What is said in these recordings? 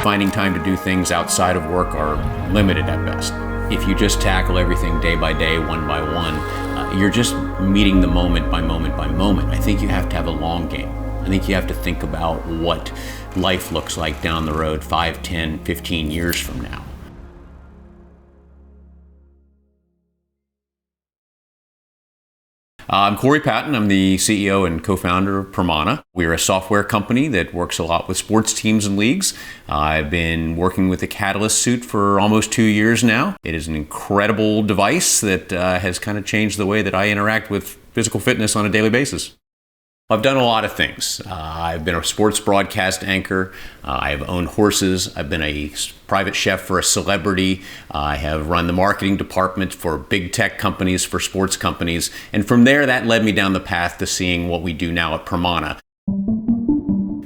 Finding time to do things outside of work are limited at best. If you just tackle everything day by day, one by one, you're just meeting the moment by moment by moment. I think you have to have a long game. I think you have to think about what life looks like down the road 5, 10, 15 years from now. I'm Corey Patton. I'm the CEO and co-founder of Pramana. We're a software company that works a lot with sports teams and leagues. I've been working with the Katalyst suit for almost 2 years now. It is an incredible device that has kind of changed the way that I interact with physical fitness on a daily basis. I've done a lot of things. I've been a sports broadcast anchor. I have owned horses. I've been a private chef for a celebrity. I have run the marketing department for big tech companies, for sports companies. And from there, that led me down the path to seeing what we do now at Pramana.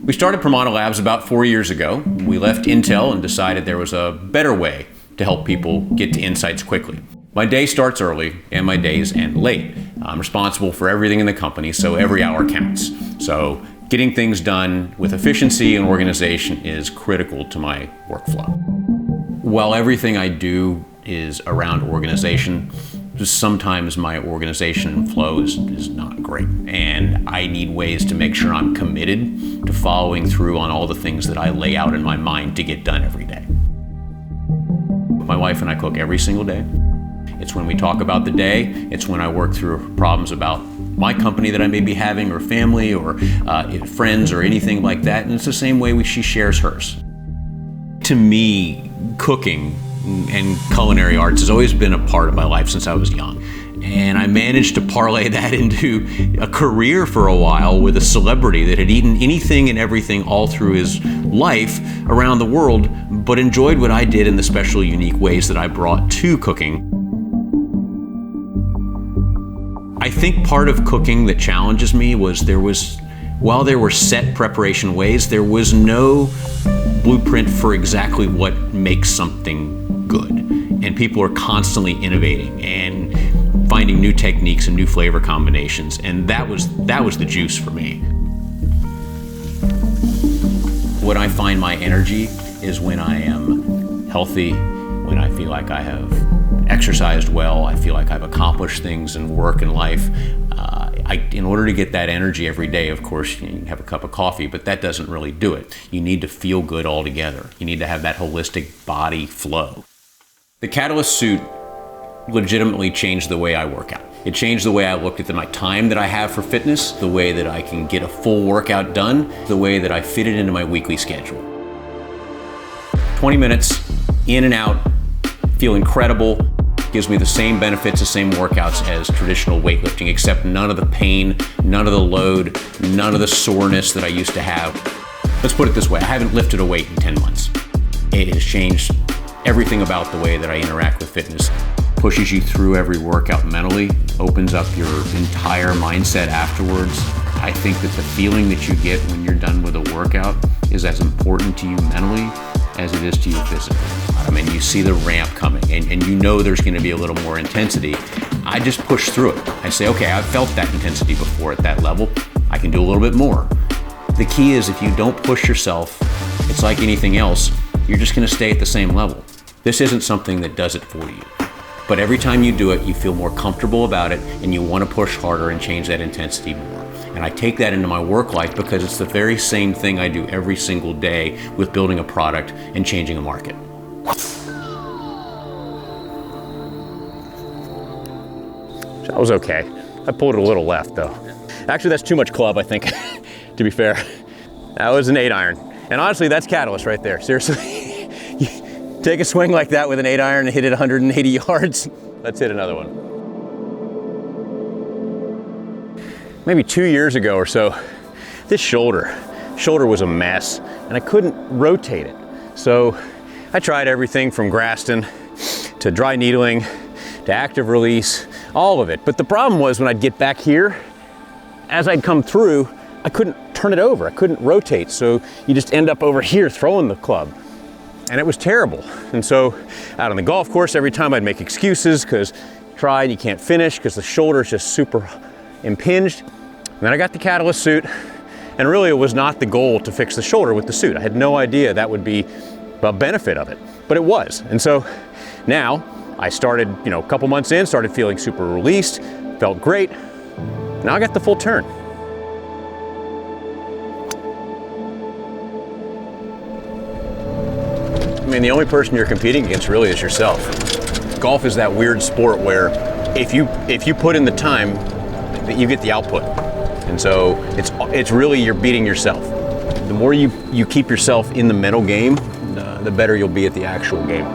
We started Pramana Labs about 4 years ago. We left Intel and decided there was a better way to help people get to insights quickly. My day starts early and my days end late. I'm responsible for everything in the company, so every hour counts. So getting things done with efficiency and organization is critical to my workflow. While everything I do is around organization, sometimes my organization and flow is not great. And I need ways to make sure I'm committed to following through on all the things that I lay out in my mind to get done every day. My wife and I cook every single day. It's when we talk about the day. It's when I work through problems about my company that I may be having, or family, or friends, or anything like that. And it's the same way she shares hers. To me, cooking and culinary arts has always been a part of my life since I was young. And I managed to parlay that into a career for a while with a celebrity that had eaten anything and everything all through his life around the world, but enjoyed what I did in the special, unique ways that I brought to cooking. I think part of cooking that challenges me was while there were set preparation ways, there was no blueprint for exactly what makes something good. And people are constantly innovating and finding new techniques and new flavor combinations. And that was the juice for me. When I find my energy is when I am healthy, when I feel like I have exercised well, I feel like I've accomplished things in work and life. In order to get that energy every day, of course, you can have a cup of coffee, but that doesn't really do it. You need to feel good altogether. You need to have that holistic body flow. The Katalyst suit legitimately changed the way I work out. It changed the way I looked at my time that I have for fitness, the way that I can get a full workout done, the way that I fit it into my weekly schedule. 20 minutes, in and out, feel incredible. Gives me the same benefits, the same workouts as traditional weightlifting, except none of the pain, none of the load, none of the soreness that I used to have. Let's put it this way, I haven't lifted a weight in 10 months. It has changed everything about the way that I interact with fitness. Pushes you through every workout mentally, opens up your entire mindset afterwards. I think that the feeling that you get when you're done with a workout is as important to you mentally as it is to you physically. I mean, you see the ramp coming and you know there's gonna be a little more intensity. I just push through it. I say, okay, I've felt that intensity before at that level. I can do a little bit more. The key is if you don't push yourself, it's like anything else, you're just gonna stay at the same level. This isn't something that does it for you. But every time you do it, you feel more comfortable about it and you wanna push harder and change that intensity more. And I take that into my work life because it's the very same thing I do every single day with building a product and changing a market. That was okay. I pulled it a little left though. Actually, that's too much club, I think, to be fair. That was an 8-iron. And honestly, that's Katalyst right there, seriously. You take a swing like that with an 8-iron and hit it 180 yards. Let's hit another one. Maybe 2 years ago or so, this shoulder was a mess and I couldn't rotate it. So I tried everything from Graston to dry needling to active release, all of it. But the problem was when I'd get back here, as I'd come through, I couldn't turn it over. I couldn't rotate. So you just end up over here throwing the club. And it was terrible. And so out on the golf course, every time I'd make excuses because tried, you can't finish because the shoulder's just super impinged. And then I got the Katalyst suit, and really it was not the goal to fix the shoulder with the suit. I had no idea that would be a benefit of it, but it was. And so now I started, a couple months in, started feeling super released, felt great. Now I got the full turn. I mean, the only person you're competing against really is yourself. Golf is that weird sport where if you put in the time, you get the output. And so it's really you're beating yourself. The more you keep yourself in the mental game, the better you'll be at the actual game.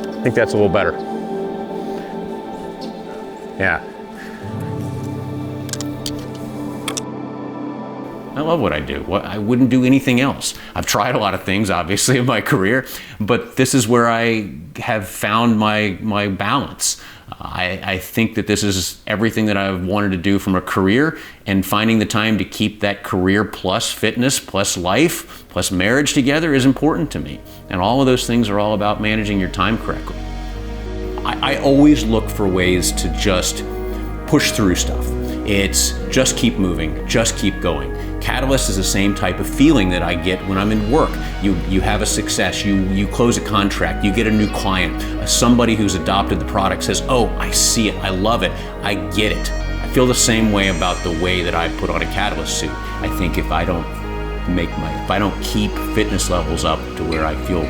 I think that's a little better. Yeah. I love what I do. I wouldn't do anything else. I've tried a lot of things, obviously, in my career, but this is where I have found my balance. I think that this is everything that I've wanted to do from a career, and finding the time to keep that career plus fitness, plus life, plus marriage together is important to me. And all of those things are all about managing your time correctly. I always look for ways to just push through stuff. It's just keep moving, just keep going. Katalyst is the same type of feeling that I get when I'm in work. You have a success, you close a contract, you get a new client, somebody who's adopted the product says, oh, I see it, I love it, I get it. I feel the same way about the way that I put on a Katalyst suit. I think if I don't keep fitness levels up to where I feel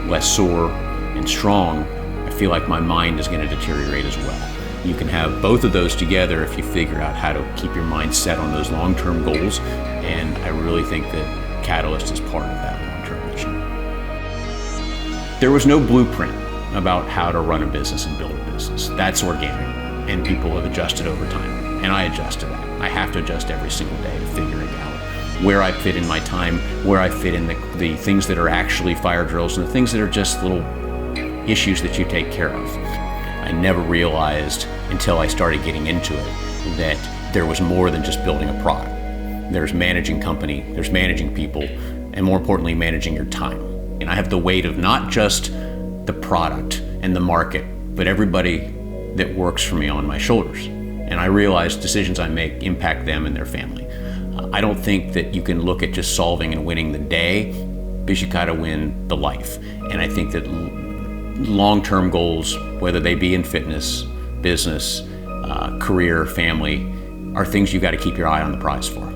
less sore and strong, I feel like my mind is going to deteriorate as well. You can have both of those together if you figure out how to keep your mind set on those long-term goals, and I really think that Katalyst is part of that long-term mission. There was no blueprint about how to run a business and build a business. That's organic, and people have adjusted over time, and I adjust to that. I have to adjust every single day to figure it out, where I fit in my time, where I fit in the things that are actually fire drills and the things that are just little issues that you take care of. I never realized until I started getting into it that there was more than just building a product. There's managing company, there's managing people, and more importantly, managing your time. And I have the weight of not just the product and the market, but everybody that works for me on my shoulders. And I realize decisions I make impact them and their family. I don't think that you can look at just solving and winning the day, because you gotta win the life. And I think that long-term goals, whether they be in fitness, business, career, family, are things you've got to keep your eye on the prize for.